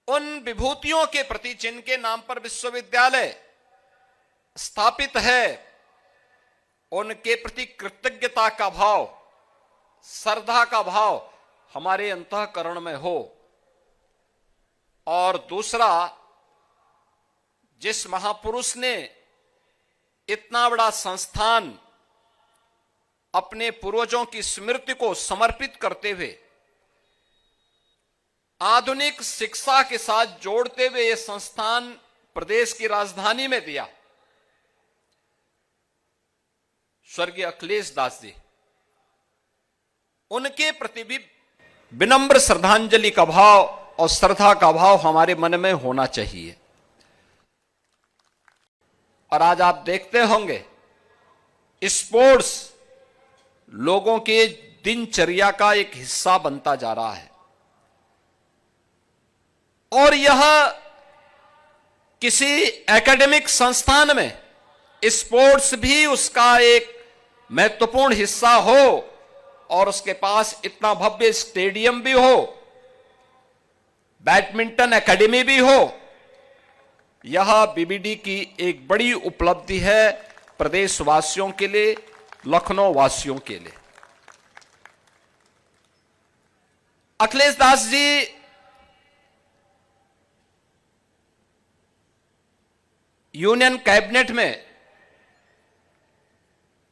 उन विभूतियों के प्रति जिनके नाम पर विश्वविद्यालय स्थापित है, उनके प्रति कृतज्ञता का भाव, श्रद्धा का भाव हमारे अंतःकरण में हो। और दूसरा, जिस महापुरुष ने इतना बड़ा संस्थान अपने पूर्वजों की स्मृति को समर्पित करते हुए आधुनिक शिक्षा के साथ जोड़ते हुए यह संस्थान प्रदेश की राजधानी में दिया, स्वर्गीय अखिलेश दास जी, उनके प्रति भी विनम्र श्रद्धांजलि का भाव और श्रद्धा का भाव हमारे मन में होना चाहिए। और आज आप देखते होंगे स्पोर्ट्स लोगों के दिनचर्या का एक हिस्सा बनता जा रहा है, और यह किसी एकेडमिक संस्थान में स्पोर्ट्स भी उसका एक महत्वपूर्ण हिस्सा हो और उसके पास इतना भव्य स्टेडियम भी हो, बैडमिंटन एकेडमी भी हो। यह बीबीडी की एक बड़ी उपलब्धि है प्रदेशवासियों के लिए, लखनऊ वासियों के लिए। अखिलेश दास जी यूनियन कैबिनेट में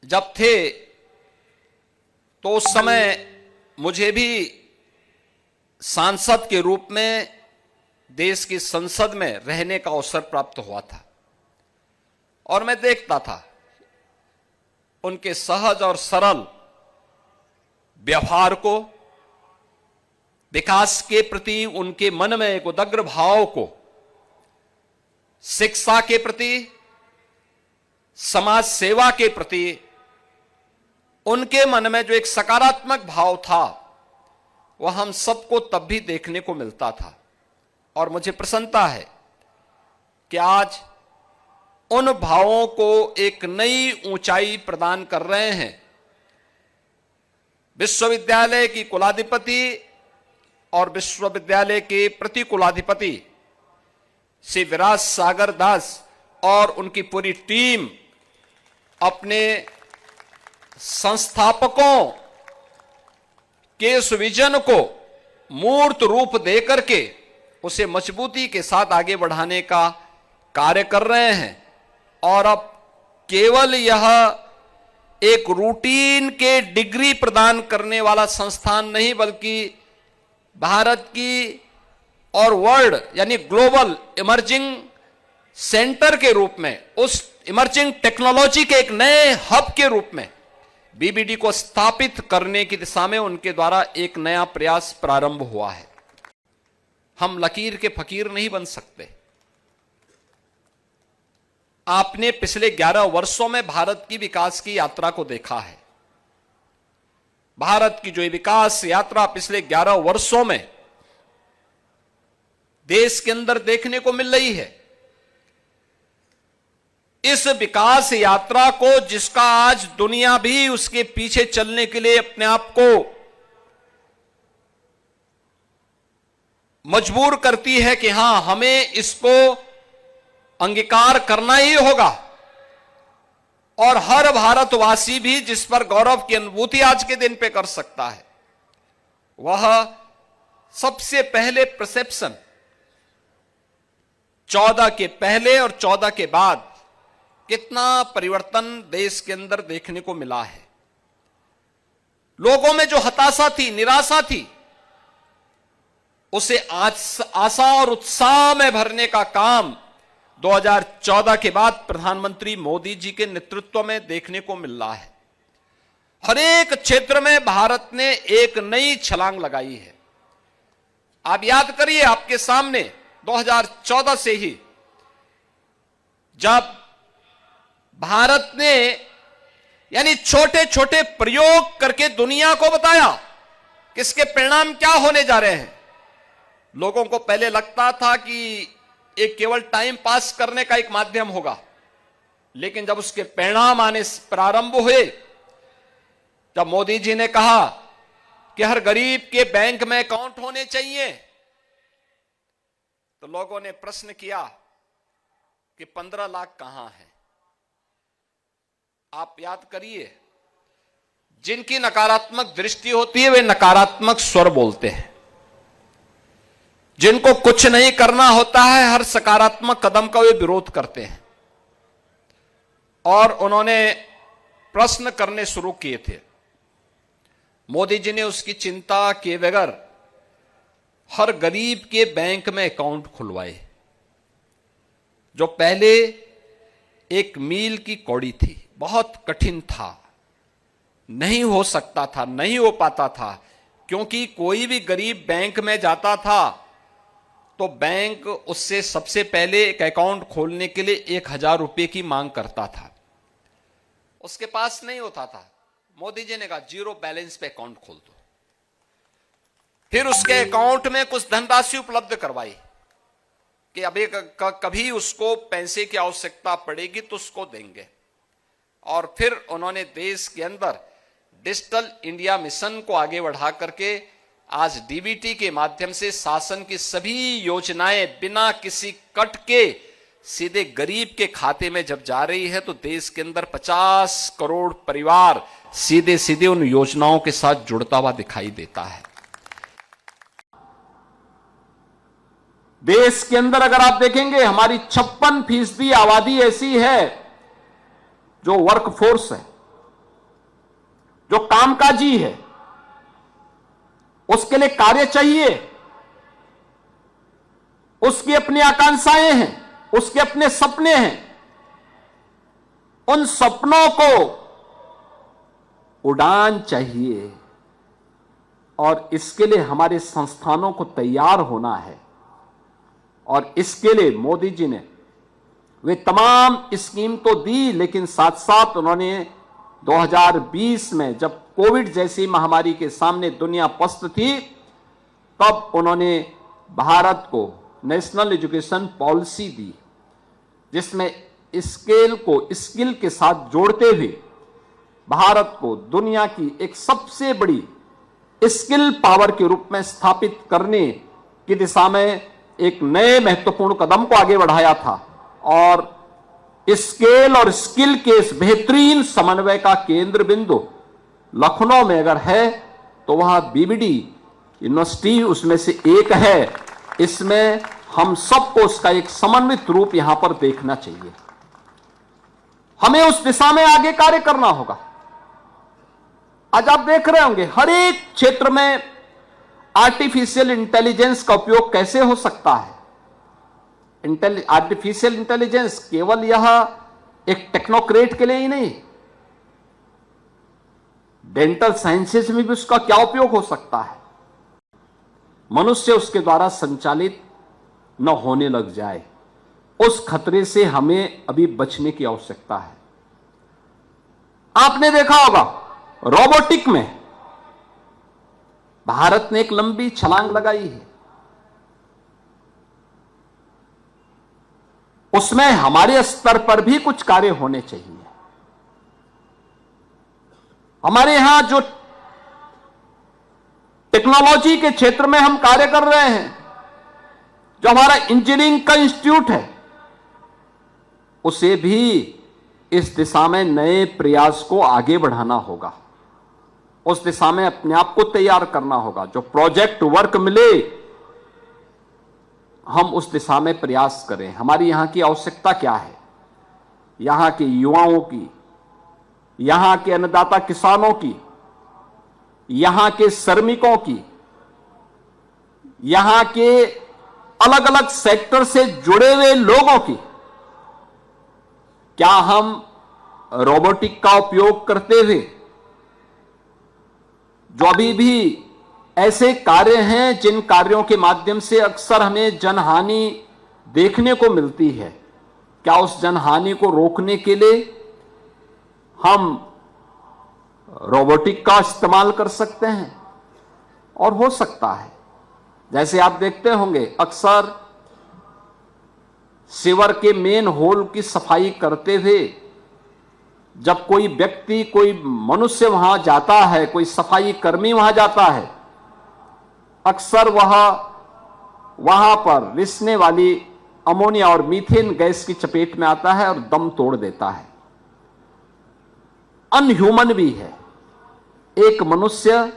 जब थे तो उस समय मुझे भी सांसद के रूप में देश की संसद में रहने का अवसर प्राप्त हुआ था, और मैं देखता था उनके सहज और सरल व्यवहार को, विकास के प्रति उनके मन में एक उदग्र भाव को, शिक्षा के प्रति, समाज सेवा के प्रति उनके मन में जो एक सकारात्मक भाव था, वह हम सबको तब भी देखने को मिलता था। और मुझे प्रसन्नता है कि आज उन भावों को एक नई ऊंचाई प्रदान कर रहे हैं विश्वविद्यालय की कुलाधिपति और विश्वविद्यालय के प्रति कुलाधिपति श्री विराज सागर दास और उनकी पूरी टीम अपने संस्थापकों के उस विजन को मूर्त रूप देकर के उसे मजबूती के साथ आगे बढ़ाने का कार्य कर रहे हैं। और अब केवल यह एक रूटीन के डिग्री प्रदान करने वाला संस्थान नहीं, बल्कि भारत की और वर्ल्ड यानी ग्लोबल इमर्जिंग सेंटर के रूप में, उस इमर्जिंग टेक्नोलॉजी के एक नए हब के रूप में बीबीडी को स्थापित करने की दिशा में उनके द्वारा एक नया प्रयास प्रारंभ हुआ है। हम लकीर के फकीर नहीं बन सकते। आपने पिछले 11 वर्षों में भारत की विकास की यात्रा को देखा है। भारत की जो विकास यात्रा पिछले 11 वर्षों में देश के अंदर देखने को मिल रही है, इस विकास यात्रा को जिसका आज दुनिया भी उसके पीछे चलने के लिए अपने आप को मजबूर करती है कि हां, हमें इसको अंगीकार करना ही होगा, और हर भारतवासी भी जिस पर गौरव की अनुभूति आज के दिन पे कर सकता है, वह सबसे पहले परसेप्शन 14 के पहले और 14 के बाद कितना परिवर्तन देश के अंदर देखने को मिला है। लोगों में जो हताशा थी, निराशा थी, उसे आज आशा और उत्साह में भरने का काम 2014 के बाद प्रधानमंत्री मोदी जी के नेतृत्व में देखने को मिल रहा है। हर एक क्षेत्र में भारत ने एक नई छलांग लगाई है। आप याद करिए, आपके सामने 2014 से ही जब भारत ने यानी छोटे छोटे प्रयोग करके दुनिया को बताया कि इसके परिणाम क्या होने जा रहे हैं। लोगों को पहले लगता था कि एक केवल टाइम पास करने का एक माध्यम होगा, लेकिन जब उसके परिणाम आने प्रारंभ हुए, जब मोदी जी ने कहा कि हर गरीब के बैंक में अकाउंट होने चाहिए, तो लोगों ने प्रश्न किया कि 15 लाख कहां है। आप याद करिए, जिनकी नकारात्मक दृष्टि होती है वे नकारात्मक स्वर बोलते हैं, जिनको कुछ नहीं करना होता है हर सकारात्मक कदम का वे विरोध करते हैं। और उन्होंने प्रश्न करने शुरू किए थे। मोदी जी ने उसकी चिंता किए बगैर हर गरीब के बैंक में अकाउंट खुलवाए, जो पहले एक मील की कौड़ी थी, बहुत कठिन था, नहीं हो सकता था, नहीं हो पाता था, क्योंकि कोई भी गरीब बैंक में जाता था तो बैंक उससे सबसे पहले एक अकाउंट खोलने के लिए 1000 रुपए की मांग करता था। उसके पास नहीं होता था। मोदी जी ने कहा 0 बैलेंस पे अकाउंट खोल दो। फिर उसके अकाउंट में कुछ धनराशि उपलब्ध करवाई कि अभी कभी उसको पैसे की आवश्यकता पड़ेगी तो उसको देंगे। और फिर उन्होंने देश के अंदर डिजिटल इंडिया मिशन को आगे बढ़ा करके आज डीबीटी के माध्यम से शासन की सभी योजनाएं बिना किसी कट के सीधे गरीब के खाते में जब जा रही है तो देश के अंदर 50 करोड़ परिवार सीधे सीधे उन योजनाओं के साथ जुड़ता हुआ दिखाई देता है। देश के अंदर अगर आप देखेंगे हमारी 56% आबादी ऐसी है जो वर्कफोर्स है, जो कामकाजी है, उसके लिए कार्य चाहिए, उसकी अपनी आकांक्षाएं हैं, उसके अपने सपने हैं। उन सपनों को उड़ान चाहिए और इसके लिए हमारे संस्थानों को तैयार होना है। और इसके लिए मोदी जी ने वे तमाम स्कीम तो दी, लेकिन साथ साथ उन्होंने 2020 में जब कोविड जैसी महामारी के सामने दुनिया पस्त थी, तब उन्होंने भारत को नेशनल एजुकेशन पॉलिसी दी, जिसमें स्किल के साथ जोड़ते हुए भारत को दुनिया की एक सबसे बड़ी स्किल पावर के रूप में स्थापित करने की दिशा में एक नए महत्वपूर्ण कदम को आगे बढ़ाया था। और स्केल और स्किल के इस बेहतरीन समन्वय का केंद्र बिंदु लखनऊ में अगर है तो वह बीबीडी यूनिवर्सिटी उसमें से एक है। इसमें हम सबको उसका एक समन्वित रूप यहां पर देखना चाहिए। हमें उस दिशा में आगे कार्य करना होगा। आज आप देख रहे होंगे हर एक क्षेत्र में आर्टिफिशियल इंटेलिजेंस का उपयोग कैसे हो सकता है। आर्टिफिशियल इंटेलिजेंस केवल यह एक टेक्नोक्रेट के लिए ही नहीं, डेंटल साइंसेज में भी उसका क्या उपयोग हो सकता है। मनुष्य उसके द्वारा संचालित न होने लग जाए, उस खतरे से हमें अभी बचने की आवश्यकता है। आपने देखा होगा रोबोटिक में भारत ने एक लंबी छलांग लगाई है। उसमें हमारे स्तर पर भी कुछ कार्य होने चाहिए। हमारे यहां जो टेक्नोलॉजी के क्षेत्र में हम कार्य कर रहे हैं, जो हमारा इंजीनियरिंग का इंस्टीट्यूट है, उसे भी इस दिशा में नए प्रयास को आगे बढ़ाना होगा। उस दिशा में अपने आप को तैयार करना होगा। जो प्रोजेक्ट वर्क मिले हम उस दिशा में प्रयास करें। हमारी यहां की आवश्यकता क्या है, यहां के युवाओं की, यहां के अन्नदाता किसानों की, यहां के श्रमिकों की, यहां के अलग अलग सेक्टर से जुड़े हुए लोगों की। क्या हम रोबोटिक का उपयोग करते हुए जो अभी भी ऐसे कार्य हैं जिन कार्यों के माध्यम से अक्सर हमें जनहानि देखने को मिलती है, क्या उस जनहानि को रोकने के लिए हम रोबोटिक का इस्तेमाल कर सकते हैं? और हो सकता है, जैसे आप देखते होंगे अक्सर सीवर के मेन होल की सफाई करते हुए जब कोई व्यक्ति, कोई मनुष्य वहां जाता है, कोई सफाई कर्मी वहां जाता है, अक्सर वह वहां पर रिसने वाली अमोनिया और मीथेन गैस की चपेट में आता है और दम तोड़ देता है। अनह्यूमन भी है। एक मनुष्य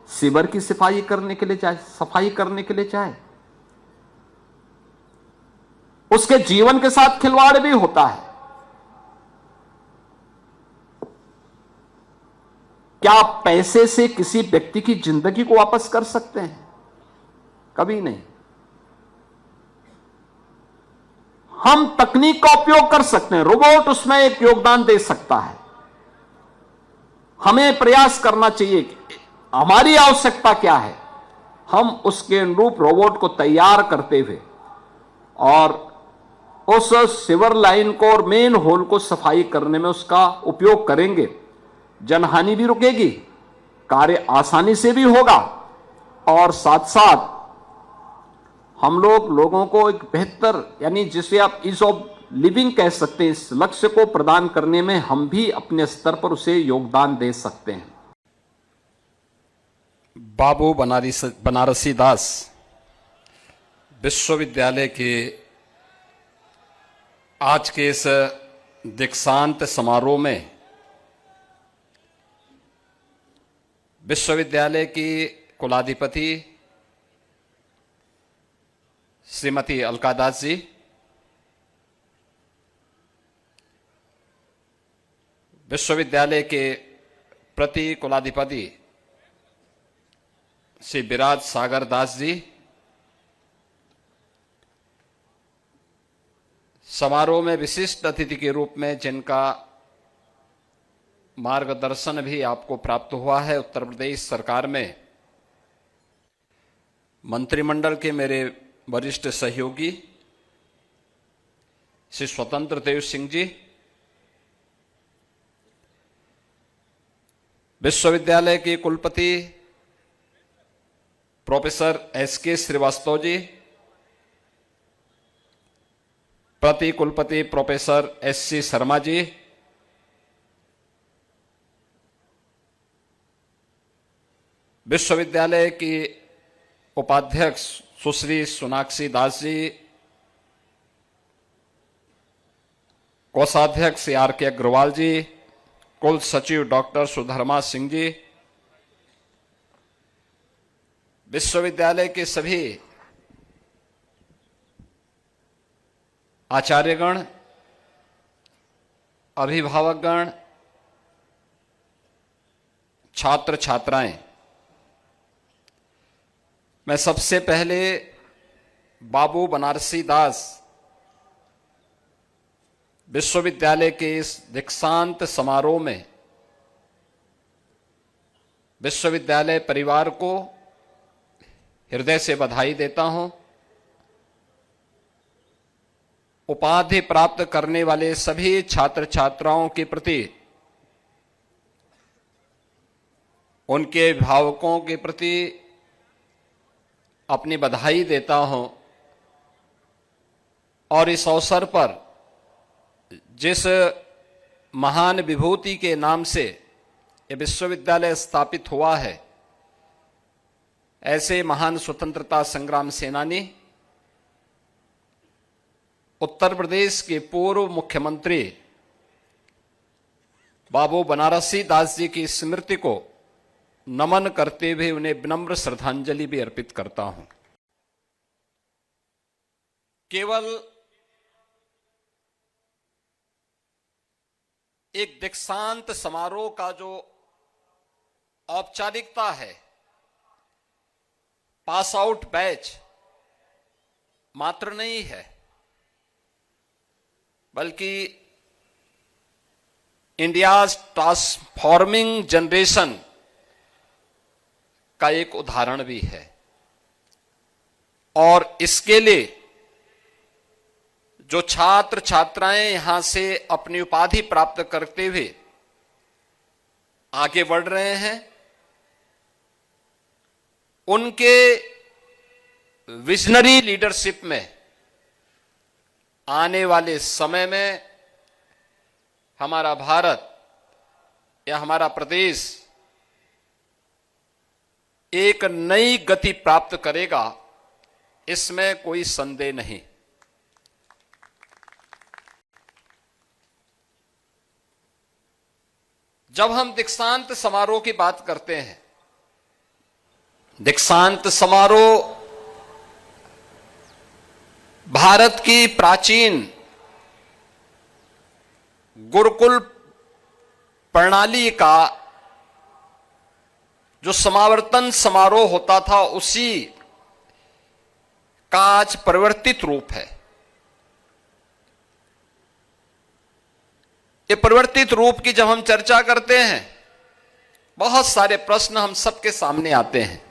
सीवर की सफाई करने के लिए चाहे, उसके जीवन के साथ खिलवाड़ भी होता है। क्या आप पैसे से किसी व्यक्ति की जिंदगी को वापस कर सकते हैं? कभी नहीं। हम तकनीक का उपयोग कर सकते हैं, रोबोट उसमें एक योगदान दे सकता है। हमें प्रयास करना चाहिए कि हमारी आवश्यकता क्या है, हम उसके अनुरूप रोबोट को तैयार करते हुए और उस सीवर लाइन को और मेन होल को सफाई करने में उसका उपयोग करेंगे। जनहानि भी रुकेगी, कार्य आसानी से भी होगा और साथ साथ हम लोगों को एक बेहतर, यानी जिसे आप ईज ऑफ लिविंग कह सकते हैं, इस लक्ष्य को प्रदान करने में हम भी अपने स्तर पर उसे योगदान दे सकते हैं। बाबू बनारसी दास विश्वविद्यालय के आज के इस दीक्षांत समारोह में विश्वविद्यालय की कुलाधिपति श्रीमती अलका दास जी, विश्वविद्यालय के प्रति कुलाधिपति श्री विराज सागर दास जी, समारोह में विशिष्ट अतिथि के रूप में जिनका मार्गदर्शन भी आपको प्राप्त हुआ है, उत्तर प्रदेश सरकार में मंत्रिमंडल के मेरे वरिष्ठ सहयोगी श्री स्वतंत्र देव सिंह जी, विश्वविद्यालय के कुलपति प्रोफेसर एसके श्रीवास्तव जी, प्रति कुलपति प्रोफेसर एससी शर्मा जी, विश्वविद्यालय की उपाध्यक्ष सुश्री सोनाक्षी दास जी, कोषाध्यक्ष आर के अग्रवाल जी, कुल सचिव डॉक्टर सुधर्मा सिंह जी, विश्वविद्यालय के सभी आचार्यगण, अभिभावकगण, छात्र छात्राएं, मैं सबसे पहले बाबू बनारसी दास विश्वविद्यालय के इस दीक्षांत समारोह में विश्वविद्यालय परिवार को हृदय से बधाई देता हूं। उपाधि प्राप्त करने वाले सभी छात्र छात्राओं के प्रति, उनके अभिभावकों के प्रति अपनी बधाई देता हूं और इस अवसर पर जिस महान विभूति के नाम से यह विश्वविद्यालय स्थापित हुआ है, ऐसे महान स्वतंत्रता संग्राम सेनानी, उत्तर प्रदेश के पूर्व मुख्यमंत्री बाबू बनारसी दास जी की स्मृति को नमन करते हुए उन्हें विनम्र श्रद्धांजलि भी अर्पित करता हूं। केवल एक दीक्षांत समारोह का जो औपचारिकता है, पास आउट बैच मात्र नहीं है, बल्कि इंडियाज ट्रांसफॉर्मिंग जनरेशन का एक उदाहरण भी है। और इसके लिए जो छात्र छात्राएं यहां से अपनी उपाधि प्राप्त करते हुए आगे बढ़ रहे हैं, उनके विजनरी लीडरशिप में आने वाले समय में हमारा भारत या हमारा प्रदेश एक नई गति प्राप्त करेगा इसमें कोई संदेह नहीं। जब हम दीक्षांत समारोह की बात करते हैं, दीक्षांत समारोह भारत की प्राचीन गुरुकुल प्रणाली का जो समावर्तन समारोह होता था, उसी का आज परिवर्तित रूप है। ये परिवर्तित रूप की जब हम चर्चा करते हैं, बहुत सारे प्रश्न हम सबके सामने आते हैं।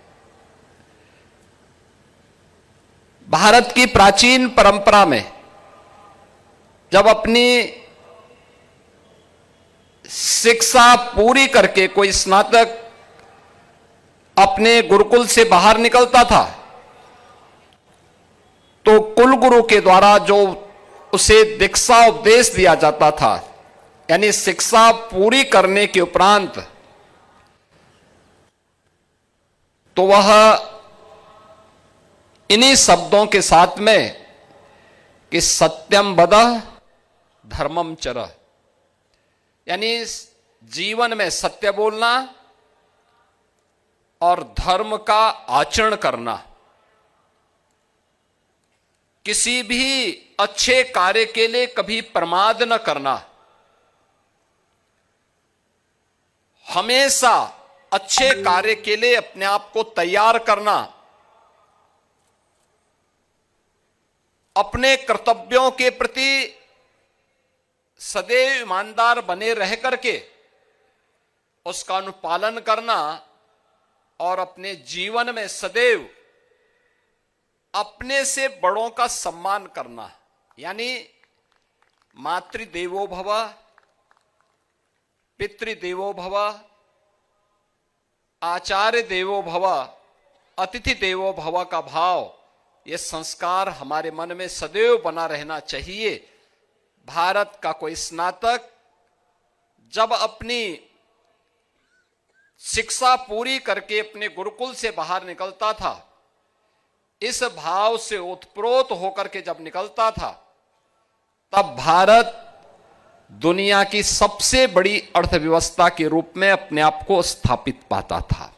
भारत की प्राचीन परंपरा में जब अपनी शिक्षा पूरी करके कोई स्नातक अपने गुरुकुल से बाहर निकलता था, तो कुलगुरु के द्वारा जो उसे दीक्षा उपदेश दिया जाता था, यानी शिक्षा पूरी करने के उपरांत, तो वह इन्हीं शब्दों के साथ में कि सत्यम वद धर्मम चर, यानी जीवन में सत्य बोलना और धर्म का आचरण करना, किसी भी अच्छे कार्य के लिए कभी प्रमाद न करना, हमेशा अच्छे कार्य के लिए अपने आप को तैयार करना, अपने कर्तव्यों के प्रति सदैव ईमानदार बने रह करके उसका अनुपालन करना और अपने जीवन में सदैव अपने से बड़ों का सम्मान करना, यानी मातृदेवो भव, पितृदेवो भव, आचार्य देवो भव, अतिथि देवो भव का भाव, ये संस्कार हमारे मन में सदैव बना रहना चाहिए। भारत का कोई स्नातक जब अपनी शिक्षा पूरी करके अपने गुरुकुल से बाहर निकलता था, इस भाव से ओतप्रोत होकर के जब निकलता था, तब भारत दुनिया की सबसे बड़ी अर्थव्यवस्था के रूप में अपने आप को स्थापित पाता था।